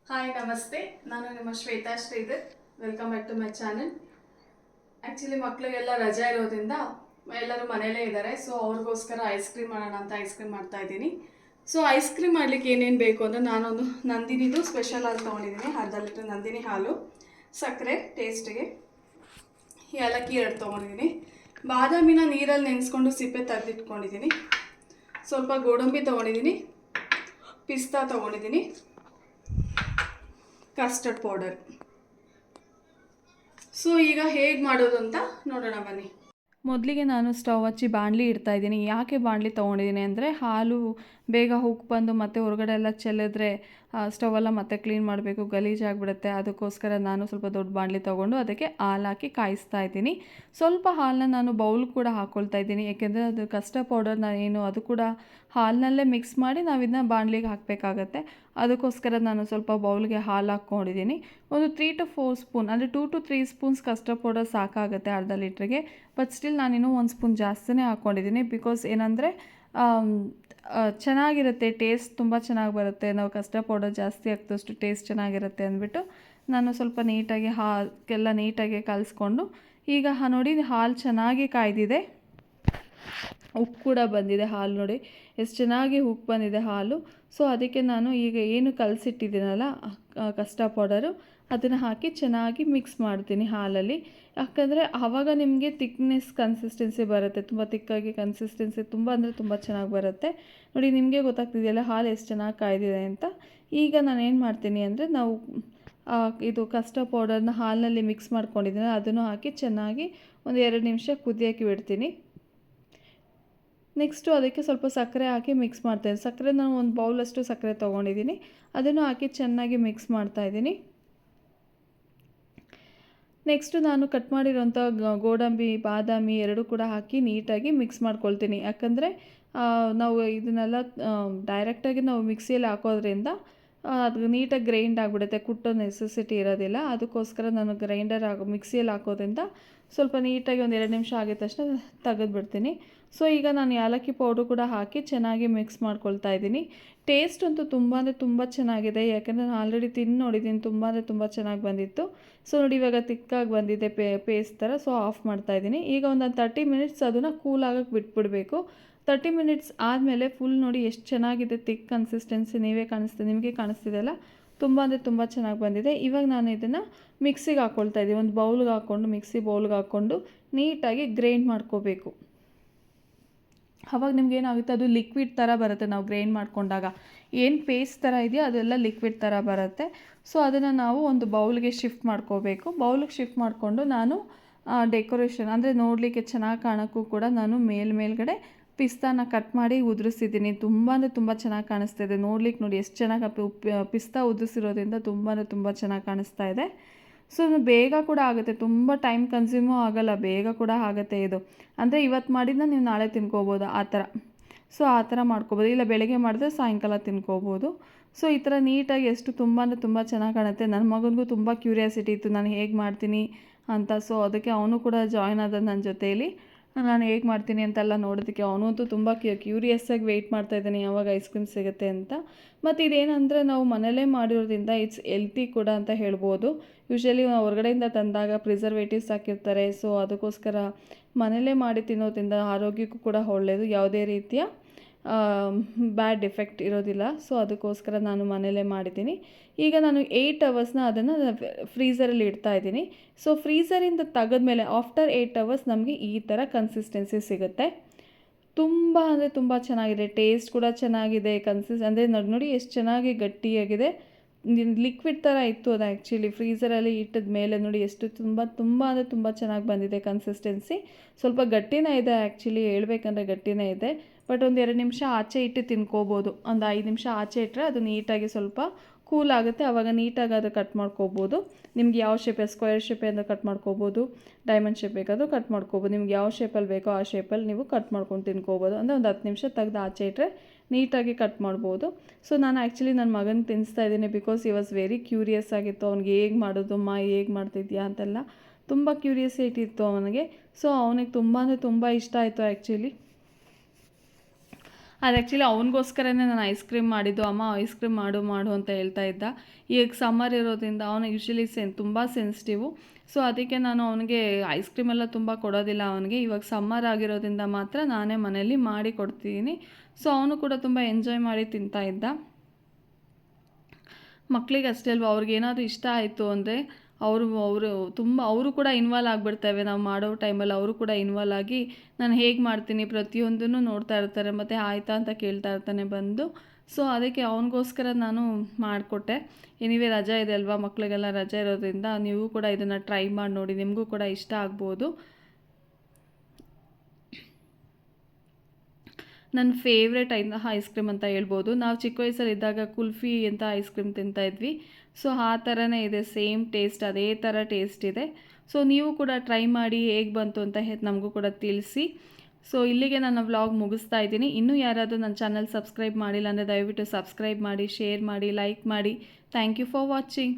Hi ನಮಸ್ತೆ, ನಾನು ನಿಮ್ಮ Shweta Shridhar. Welcome back to my channel. Actually ಮಕ್ಕಳಿಗೆಲ್ಲ ರಜೆ ಇರೋದ್ರಿಂದ ಎಲ್ಲರೂ ಮನೇಲೇ ಇದ್ದಾರೆ. ಸೊ ಅವ್ರಿಗೋಸ್ಕರ ಐಸ್ ಕ್ರೀಮ್ ಮಾಡೋಣ ಅಂತ ಐಸ್ ಕ್ರೀಮ್ ಮಾಡ್ತಾ ಇದ್ದೀನಿ. ಸೊ ಐಸ್ ಕ್ರೀಮ್ ಮಾಡಲಿಕ್ಕೆ ಏನೇನು ಬೇಕು ಅಂದರೆ ನಾನೊಂದು ನಂದಿನಿದು ಸ್ಪೆಷಲ್ ಹಾಲು ತೊಗೊಂಡಿದ್ದೀನಿ, ಅರ್ಧ ಲೀಟ್ರ್ ನಂದಿನಿ ಹಾಲು, ಸಕ್ಕರೆ ಟೇಸ್ಟಿಗೆ, ಏಲಕ್ಕಿ 2 ತೊಗೊಂಡಿದ್ದೀನಿ, ಬಾದಾಮಿನ ನೀರಲ್ಲಿ ನೆನೆಸ್ಕೊಂಡು ಸಿಪ್ಪೆ ತೆಗೆದಿಟ್ಕೊಂಡಿದ್ದೀನಿ, ಸ್ವಲ್ಪ ಗೋಡಂಬಿ ತೊಗೊಂಡಿದ್ದೀನಿ, ಪಿಸ್ತಾ ತೊಗೊಂಡಿದ್ದೀನಿ, ಕಸ್ಟರ್ಡ್ ಪೌಡರ್. ಸೊ ಈಗ ಹೇಗೆ ಮಾಡೋದು ಅಂತ ನೋಡೋಣ ಬನ್ನಿ. ಮೊದಲಿಗೆ ನಾನು ಸ್ಟವ್ ಹಚ್ಚಿ ಬಾಣಲಿ ಇಡ್ತಾಯಿದ್ದೀನಿ. ಯಾಕೆ ಬಾಣಲಿ ತೊಗೊಂಡಿದ್ದೀನಿ ಅಂದರೆ ಹಾಲು ಬೇಗ ಉಕ್ಕಿ ಬಂದು ಮತ್ತೆ ಹೊರಗಡೆ ಎಲ್ಲ ಚೆಲ್ಲಿದ್ರೆ ಸ್ಟವೆಲ್ಲ ಮತ್ತೆ ಕ್ಲೀನ್ ಮಾಡಬೇಕು, ಗಲೀಜಾಗಿಬಿಡುತ್ತೆ. ಅದಕ್ಕೋಸ್ಕರ ನಾನು ಸ್ವಲ್ಪ ದೊಡ್ಡ ಬಾಣಲಿ ತೊಗೊಂಡು ಅದಕ್ಕೆ ಹಾಲು ಹಾಕಿ ಕಾಯಿಸ್ತಾ ಇದ್ದೀನಿ. ಸ್ವಲ್ಪ ಹಾಲನ್ನ ನಾನು ಬೌಲ್ ಕೂಡ ಹಾಕ್ಕೊಳ್ತಾ ಇದ್ದೀನಿ, ಏಕೆಂದರೆ ಅದು ಕಸ್ಟರ್ಡ್ ಪೌಡರ್ನ ಏನು ಅದು ಕೂಡ ಹಾಲಿನಲ್ಲೇ ಮಿಕ್ಸ್ ಮಾಡಿ ನಾವು ಇದನ್ನ ಬಾಣಲಿಗೆ ಹಾಕಬೇಕಾಗತ್ತೆ. ಅದಕ್ಕೋಸ್ಕರ ನಾನು ಸ್ವಲ್ಪ ಬೌಲ್ಗೆ ಹಾಲು ಹಾಕ್ಕೊಂಡಿದ್ದೀನಿ. ಒಂದು 3 to 4 ಸ್ಪೂನ್ ಅಂದರೆ 2 to 3 ಸ್ಪೂನ್ಸ್ ಕಸ್ಟರ್ಡ್ ಪೌಡರ್ ಸಾಕಾಗುತ್ತೆ ಅರ್ಧ ಲೀಟ್ರಿಗೆ. ಬಟ್ ಸ್ಟಿಲ್ ನಾನಿನ್ನೂ 1 ಸ್ಪೂನ್ ಜಾಸ್ತಿನೇ ಹಾಕ್ಕೊಂಡಿದ್ದೀನಿ. ಬಿಕಾಸ್ ಏನಂದರೆ ಚೆನ್ನಾಗಿರುತ್ತೆ, ಟೇಸ್ಟ್ ತುಂಬ ಚೆನ್ನಾಗಿ ಬರುತ್ತೆ. ನಾವು ಕಸ್ಟರ್ಡ್ ಪೌಡರ್ ಜಾಸ್ತಿ ಹಾಕಿದಷ್ಟು ಟೇಸ್ಟ್ ಚೆನ್ನಾಗಿರುತ್ತೆ ಅಂದ್ಬಿಟ್ಟು ನಾನು ಸ್ವಲ್ಪ ನೀಟಾಗಿ ಹಾಗೆಲ್ಲ ನೀಟಾಗಿ ಕಲಿಸ್ಕೊಂಡು ಈಗ ನೋಡಿ ಹಾಲು ಚೆನ್ನಾಗಿ ಕಾಯ್ದಿದೆ, ಉಪ್ಪು ಕೂಡ ಬಂದಿದೆ. ಹಾಲು ನೋಡಿ ಎಷ್ಟು ಚೆನ್ನಾಗಿ ಉಪ್ಪು ಬಂದಿದೆ ಹಾಲು. ಸೊ ಅದಕ್ಕೆ ನಾನು ಈಗ ಏನು ಕಲಸಿಟ್ಟಿದ್ದೀನಲ್ಲ ಕಸ್ಟರ್ಡ್ ಪೌಡರು ಅದನ್ನು ಹಾಕಿ ಚೆನ್ನಾಗಿ ಮಿಕ್ಸ್ ಮಾಡ್ತೀನಿ ಹಾಲಲ್ಲಿ. ಯಾಕಂದರೆ ಆವಾಗ ನಿಮಗೆ ತಿಕ್ನೆಸ್ ಕನ್ಸಿಸ್ಟೆನ್ಸಿ ಬರುತ್ತೆ, ತುಂಬ ತಿಕ್ಕಾಗಿ ಕನ್ಸಿಸ್ಟೆನ್ಸಿ ತುಂಬ ಅಂದರೆ ತುಂಬ ಚೆನ್ನಾಗಿ ಬರುತ್ತೆ. ನೋಡಿ ನಿಮಗೆ ಗೊತ್ತಾಗ್ತಿದೆಯಲ್ಲ ಹಾಲು ಎಷ್ಟು ಚೆನ್ನಾಗಿ ಕಾಯ್ದಿದೆ ಅಂತ. ಈಗ ನಾನು ಏನು ಮಾಡ್ತೀನಿ ಅಂದರೆ ನಾವು ಇದು ಕಸ್ಟರ್ಡ್ ಪೌಡರ್ನ ಹಾಲಿನಲ್ಲಿ ಮಿಕ್ಸ್ ಮಾಡ್ಕೊಂಡಿದ್ದೀನಿ, ಅದನ್ನು ಹಾಕಿ ಚೆನ್ನಾಗಿ ಒಂದು 2 ನಿಮಿಷ ಕುದಿಯೋಕ್ಕೆ ಬಿಡ್ತೀನಿ. ನೆಕ್ಸ್ಟು ಅದಕ್ಕೆ ಸ್ವಲ್ಪ ಸಕ್ಕರೆ ಹಾಕಿ ಮಿಕ್ಸ್ ಮಾಡ್ತಾಯಿದ್ದೀನಿ. ಸಕ್ಕರೆ ನಾನು ಒಂದು ಬೌಲಷ್ಟು ಸಕ್ಕರೆ ತೊಗೊಂಡಿದ್ದೀನಿ, ಅದನ್ನು ಹಾಕಿ ಚೆನ್ನಾಗಿ ಮಿಕ್ಸ್ ಮಾಡ್ತಾಯಿದ್ದೀನಿ. ನೆಕ್ಸ್ಟು ನಾನು ಕಟ್ ಮಾಡಿರೋಂಥ ಗೋಡಂಬಿ ಬಾದಾಮಿ 2 ಕೂಡ ಹಾಕಿ ನೀಟಾಗಿ ಮಿಕ್ಸ್ ಮಾಡ್ಕೊಳ್ತೀನಿ. ಯಾಕಂದರೆ ನಾವು ಇದನ್ನೆಲ್ಲ ಡೈರೆಕ್ಟಾಗಿ ನಾವು ಮಿಕ್ಸಿಯಲ್ಲಿ ಹಾಕೋದ್ರಿಂದ ಅದು ನೀಟಾಗಿ ಗ್ರೈಂಡ್ ಆಗಿಬಿಡುತ್ತೆ, ಕುಟ್ಟೋ ನೆಸೆಸಿಟಿ ಇರೋದಿಲ್ಲ. ಅದಕ್ಕೋಸ್ಕರ ನಾನು ಮಿಕ್ಸಿಯಲ್ಲಿ ಹಾಕೋದ್ರಿಂದ ಸ್ವಲ್ಪ ನೀಟಾಗಿ ಒಂದು 2 ನಿಮಿಷ ಆಗಿದ ತಕ್ಷಣ ತೆಗೆದುಬಿಡ್ತೀನಿ. ಸೊ ಈಗ ನಾನು ಏಲಕ್ಕಿ ಪೌಡ್ರು ಕೂಡ ಹಾಕಿ ಚೆನ್ನಾಗಿ ಮಿಕ್ಸ್ ಮಾಡ್ಕೊಳ್ತಾ ಇದ್ದೀನಿ. ಟೇಸ್ಟ್ ಅಂತೂ ತುಂಬ ಅಂದರೆ ತುಂಬ ಚೆನ್ನಾಗಿದೆ, ಯಾಕಂದರೆ ನಾನು ಆಲ್ರೆಡಿ ತಿಂದು ನೋಡಿದ್ದೀನಿ, ತುಂಬ ಅಂದರೆ ತುಂಬ ಚೆನ್ನಾಗಿ ಬಂದಿತ್ತು. ಸೊ ನೋಡಿ ಇವಾಗ ತಿಕ್ಕಾಗಿ ಬಂದಿದೆ ಪೇಸ್ಟ್ ಥರ. ಸೊ ಆಫ್ ಮಾಡ್ತಾಯಿದ್ದೀನಿ. ಈಗ ಒಂದು 30 ಮಿನಿಟ್ಸ್ ಅದನ್ನು ಕೂಲ್ ಆಗೋಕ್ಕೆ ಬಿಟ್ಬಿಡಬೇಕು. 30 ಮಿನಿಟ್ಸ್ ಆದಮೇಲೆ ಫುಲ್ ನೋಡಿ ಎಷ್ಟು ಚೆನ್ನಾಗಿದೆ ತಿಕ್ ಕನ್ಸಿಸ್ಟೆನ್ಸಿ, ನಿಮಗೆ ಕಾಣಿಸ್ತಿದೆಯಲ್ಲ, ತುಂಬ ಅಂದರೆ ತುಂಬ ಚೆನ್ನಾಗಿ ಬಂದಿದೆ. ಇವಾಗ ನಾನು ಇದನ್ನು ಮಿಕ್ಸಿಗೆ ಹಾಕ್ಕೊಳ್ತಾ ಇದ್ದೀನಿ. ಒಂದು ಬೌಲ್ಗೆ ಹಾಕ್ಕೊಂಡು ಮಿಕ್ಸಿ ಬೌಲ್ಗೆ ಹಾಕ್ಕೊಂಡು ನೀಟಾಗಿ ಗ್ರೈಂಡ್ ಮಾಡ್ಕೋಬೇಕು. ಆವಾಗ ನಿಮ್ಗೆ ಏನಾಗುತ್ತೆ, ಅದು ಲಿಕ್ವಿಡ್ ಥರ ಬರುತ್ತೆ. ನಾವು ಗ್ರೈಂಡ್ ಮಾಡ್ಕೊಂಡಾಗ ಏನು ಪೇಸ್ಟ್ ಥರ ಇದೆಯೋ ಅದೆಲ್ಲ ಲಿಕ್ವಿಡ್ ಥರ ಬರುತ್ತೆ. ಸೊ ಅದನ್ನು ನಾವು ಒಂದು ಬೌಲ್ಗೆ ಶಿಫ್ಟ್ ಮಾಡ್ಕೋಬೇಕು. ಬೌಲ್ಗೆ ಶಿಫ್ಟ್ ಮಾಡಿಕೊಂಡು ನಾನು ಡೆಕೋರೇಷನ್ ಅಂದರೆ ನೋಡಲಿಕ್ಕೆ ಚೆನ್ನಾಗಿ ಕಾಣೋಕ್ಕೂ ಕೂಡ ನಾನು ಮೇಲ್ಗಡೆ ಪಿಸ್ತಾನ ಕಟ್ ಮಾಡಿ ಉದುರಿಸಿದ್ದೀನಿ. ತುಂಬ ಅಂದರೆ ತುಂಬ ಚೆನ್ನಾಗಿ ಕಾಣಿಸ್ತಾ ಇದೆ. ನೋಡ್ಲಿಕ್ಕೆ ನೋಡಿ ಎಷ್ಟು ಚೆನ್ನಾಗಿ ಪಿಸ್ತಾ ಉದುರಿಸಿರೋದ್ರಿಂದ ತುಂಬ ಅಂದರೆ ತುಂಬ ಚೆನ್ನಾಗಿ ಕಾಣಿಸ್ತಾ ಇದೆ. ಸೊ ಬೇಗ ಕೂಡ ಆಗುತ್ತೆ, ತುಂಬ ಟೈಮ್ ಕನ್ಸ್ಯೂಮು ಆಗೋಲ್ಲ, ಬೇಗ ಕೂಡ ಆಗುತ್ತೆ ಇದು. ಅಂದರೆ ಇವತ್ತು ಮಾಡಿದ್ದನ್ನ ನೀವು ನಾಳೆ ತಿನ್ಕೋಬೋದು ಆ ಥರ. ಸೊ ಆ ಥರ ಮಾಡ್ಕೋಬೋದು, ಇಲ್ಲ ಬೆಳಗ್ಗೆ ಮಾಡಿದ್ರೆ ಸಾಯಂಕಾಲ ತಿನ್ಕೋಬೋದು. ಸೊ ಈ ಥರ ನೀಟಾಗಿ ಎಷ್ಟು ತುಂಬ ಅಂದರೆ ತುಂಬ ಚೆನ್ನಾಗಿ ಕಾಣುತ್ತೆ. ನನ್ನ ಮಗನಿಗೂ ತುಂಬ ಕ್ಯೂರಿಯಾಸಿಟಿ ಇತ್ತು ನಾನು ಹೇಗೆ ಮಾಡ್ತೀನಿ ಅಂತ. ಸೊ ಅದಕ್ಕೆ ಅವನು ಕೂಡ ಜಾಯ್ನ್ ಆದ ನನ್ನ ಜೊತೆಯಲ್ಲಿ. ನಾನು ಹೇಗೆ ಮಾಡ್ತೀನಿ ಅಂತೆಲ್ಲ ನೋಡೋದಕ್ಕೆ ಅವನಂತೂ ತುಂಬ ಕ್ಯೂರಿಯಸ್ಸಾಗಿ ವೆಯ್ಟ್ ಮಾಡ್ತಾಯಿದ್ದಾನೆ ಯಾವಾಗ ಐಸ್ ಕ್ರೀಮ್ ಸಿಗುತ್ತೆ ಅಂತ. ಮತ್ತು ಇದೇನಂದರೆ ನಾವು ಮನೇಲೇ ಮಾಡಿರೋದ್ರಿಂದ ಇಟ್ಸ್ ಹೆಲ್ತಿ ಕೂಡ ಅಂತ ಹೇಳ್ಬೋದು. ಯೂಶ್ವಲಿ ಹೊರಗಡೆಯಿಂದ ತಂದಾಗ ಪ್ರಿಸರ್ವೇಟಿವ್ಸ್ ಹಾಕಿರ್ತಾರೆ. ಸೊ ಅದಕ್ಕೋಸ್ಕರ ಮನೇಲೇ ಮಾಡಿ ತಿನ್ನೋದ್ರಿಂದ ಆರೋಗ್ಯಕ್ಕೂ ಕೂಡ ಒಳ್ಳೆಯದು, ಯಾವುದೇ ರೀತಿಯ ಬ್ಯಾಡ್ ಎಫೆಕ್ಟ್ ಇರೋದಿಲ್ಲ. ಸೊ ಅದಕ್ಕೋಸ್ಕರ ನಾನು ಮನೇಲೇ ಮಾಡಿದ್ದೀನಿ. ಈಗ ನಾನು 8 ಅವರ್ಸ್ನ ಅದನ್ನು ಫ್ರೀಝರಲ್ಲಿ ಇಡ್ತಾಯಿದ್ದೀನಿ. ಸೊ ಫ್ರೀಝರಿಂದ ತೆಗೆದ್ಮೇಲೆ ಆಫ್ಟರ್ 8 ಅವರ್ಸ್ ನಮಗೆ ಈ ಥರ ಕನ್ಸಿಸ್ಟೆನ್ಸಿ ಸಿಗುತ್ತೆ. ತುಂಬ ಅಂದರೆ ತುಂಬ ಚೆನ್ನಾಗಿದೆ, ಟೇಸ್ಟ್ ಕೂಡ ಚೆನ್ನಾಗಿದೆ. ಅಂದರೆ ನೋಡಿ ಎಷ್ಟು ಚೆನ್ನಾಗಿ ಗಟ್ಟಿಯಾಗಿದೆ, ಲಿಕ್ವಿಡ್ ಥರ ಇತ್ತು ಅದು. ಆ್ಯಕ್ಚುಲಿ ಫ್ರೀಝರಲ್ಲಿ ಇಟ್ಟಿದ ಮೇಲೆ ನೋಡಿ ಎಷ್ಟು ತುಂಬ ಅಂದರೆ ತುಂಬ ಚೆನ್ನಾಗಿ ಬಂದಿದೆ ಕನ್ಸಿಸ್ಟೆನ್ಸಿ. ಸ್ವಲ್ಪ ಗಟ್ಟಿನೇ ಇದೆ, ಆ್ಯಕ್ಚುಲಿ ಹೇಳ್ಬೇಕಂದ್ರೆ ಗಟ್ಟಿನೇ ಇದೆ. ಬಟ್ ಒಂದು 2 ನಿಮಿಷ ಆಚೆ ಇಟ್ಟು ತಿನ್ಕೋಬೋದು. ಒಂದು 5 ನಿಮಿಷ ಆಚೆ ಇಟ್ಟರೆ ಅದು ನೀಟಾಗಿ ಸ್ವಲ್ಪ ಕೂಲ್ ಆಗುತ್ತೆ. ಆವಾಗ ನೀಟಾಗಿ ಅದು ಕಟ್ ಮಾಡ್ಕೋಬೋದು. ನಿಮ್ಗೆ ಯಾವ ಶೇಪ್, ಸ್ಕ್ವೇರ್ ಶೇಪಿಂದ ಕಟ್ ಮಾಡ್ಕೋಬೋದು, ಡೈಮಂಡ್ ಶೇಪ್ ಬೇಕಾದರೂ ಕಟ್ ಮಾಡ್ಕೋಬೋದು. ನಿಮ್ಗೆ ಯಾವ ಶೇಪಲ್ಲಿ ಬೇಕೋ ಆ ಶೇಪಲ್ಲಿ ನೀವು ಕಟ್ ಮಾಡ್ಕೊಂಡು ತಿನ್ಕೋಬೋದು. ಅಂದರೆ ಒಂದು 10 ನಿಮಿಷ ತೆಗೆದು ಆಚೆ ಇಟ್ಟರೆ ನೀಟಾಗಿ ಕಟ್ ಮಾಡ್ಬೋದು. ಸೊ ನಾನು ಆ್ಯಕ್ಚುಲಿ ನನ್ನ ಮಗನಿಗೆ ತಿನ್ನಿಸ್ತಾ ಇದ್ದೀನಿ, because he was very curious ಆಗಿತ್ತು. ಅವ್ನಿಗೆ ಹೇಗೆ ಮಾಡೋದು ಹೇಗೆ ಮಾಡ್ತಿದ್ಯಾ ಅಂತೆಲ್ಲ ತುಂಬ ಕ್ಯೂರಿಯಾಸಿಟಿ ಇತ್ತು ಅವನಿಗೆ. ಸೊ ಅವನಿಗೆ ತುಂಬ ಅಂದರೆ ತುಂಬ ಇಷ್ಟ ಆಯಿತು ಆ್ಯಕ್ಚುಲಿ. ಅದು ಆ್ಯಕ್ಚುಲಿ ಅವನಿಗೋಸ್ಕರನೇ ನಾನು ಐಸ್ ಕ್ರೀಮ್ ಮಾಡಿದ್ದು. ಅಮ್ಮ ಐಸ್ ಕ್ರೀಮ್ ಮಾಡು ಮಾಡು ಅಂತ ಹೇಳ್ತಾ ಇದ್ದ. ಈಗ ಸಮ್ಮರ್ ಇರೋದ್ರಿಂದ ಅವನು ಯೂಶ್ವಲಿ ತುಂಬ ಸೆನ್ಸಿಟಿವು. ಸೊ ಅದಕ್ಕೆ ನಾನು ಅವನಿಗೆ ಐಸ್ ಕ್ರೀಮ್ ಎಲ್ಲ ತುಂಬ ಕೊಡೋದಿಲ್ಲ ಅವನಿಗೆ. ಇವಾಗ ಸಮ್ಮರ್ ಆಗಿರೋದ್ರಿಂದ ಮಾತ್ರ ನಾನೇ ಮನೇಲಿ ಮಾಡಿ ಕೊಡ್ತೀನಿ. ಸೊ ಅವನು ಕೂಡ ತುಂಬ ಎಂಜಾಯ್ ಮಾಡಿ ತಿಂತಾ ಇದ್ದ. ಮಕ್ಕಳಿಗೆ ಅಷ್ಟೇ ಅಲ್ವಾ, ಅವ್ರಿಗೇನಾದರೂ ಇಷ್ಟ ಆಯಿತು ಅಂದರೆ ಅವರು ಕೂಡ ಇನ್ವಾಲ್ವ್ ಆಗಿಬಿಡ್ತೇವೆ. ನಾವು ಮಾಡೋ ಟೈಮಲ್ಲಿ ಅವರು ಕೂಡ ಇನ್ವಾಲ್ವ್ ಆಗಿ ನಾನು ಹೇಗೆ ಮಾಡ್ತೀನಿ ಪ್ರತಿಯೊಂದನ್ನು ನೋಡ್ತಾ ಇರ್ತಾರೆ, ಮತ್ತು ಆಯಿತಾ ಅಂತ ಕೇಳ್ತಾ ಇರ್ತಾನೆ ಬಂದು. ಸೊ ಅದಕ್ಕೆ ಅವನಿಗೋಸ್ಕರ ನಾನು ಮಾಡಿಕೊಟ್ಟೆ. ಎನಿವೇ ರಜೆ ಇದೆ ಅಲ್ವಾ, ಮಕ್ಕಳಿಗೆಲ್ಲ ರಜೆ ಇರೋದ್ರಿಂದ ನೀವು ಕೂಡ ಇದನ್ನು ಟ್ರೈ ಮಾಡಿ ನೋಡಿ, ನಿಮಗೂ ಕೂಡ ಇಷ್ಟ ಆಗ್ಬೋದು. ನನ್ನ ಫೇವ್ರೆಟ್ ಐಸ್ ಕ್ರೀಮ್ ಅಂತ ಹೇಳ್ಬೋದು. ನಾವು ಚಿಕ್ಕ ವಯಸ್ಸಲ್ಲಿದ್ದಾಗ ಕುಲ್ಫಿ ಅಂತ ಐಸ್ ಕ್ರೀಮ್ ತಿಂತಾಯಿದ್ವಿ. ಸೊ ಆ ಥರನೇ ಇದೆ, ಸೇಮ್ ಟೇಸ್ಟ್, ಅದೇ ಥರ ಟೇಸ್ಟ್ ಇದೆ. ಸೊ ನೀವು ಕೂಡ ಟ್ರೈ ಮಾಡಿ ಹೇಗೆ ಬಂತು ಅಂತ ನಮಗೂ ಕೂಡ ತಿಳಿಸಿ. ಸೊ ಇಲ್ಲಿಗೆ ನನ್ನ ವ್ಲಾಗ್ ಮುಗಿಸ್ತಾ ಇದ್ದೀನಿ. ಇನ್ನೂ ಯಾರಾದರೂ ನನ್ನ ಚಾನಲ್ ಸಬ್ಸ್ಕ್ರೈಬ್ ಮಾಡಿಲ್ಲ ಅಂದರೆ ದಯವಿಟ್ಟು ಸಬ್ಸ್ಕ್ರೈಬ್ ಮಾಡಿ, ಶೇರ್ ಮಾಡಿ, ಲೈಕ್ ಮಾಡಿ. Thank you for watching.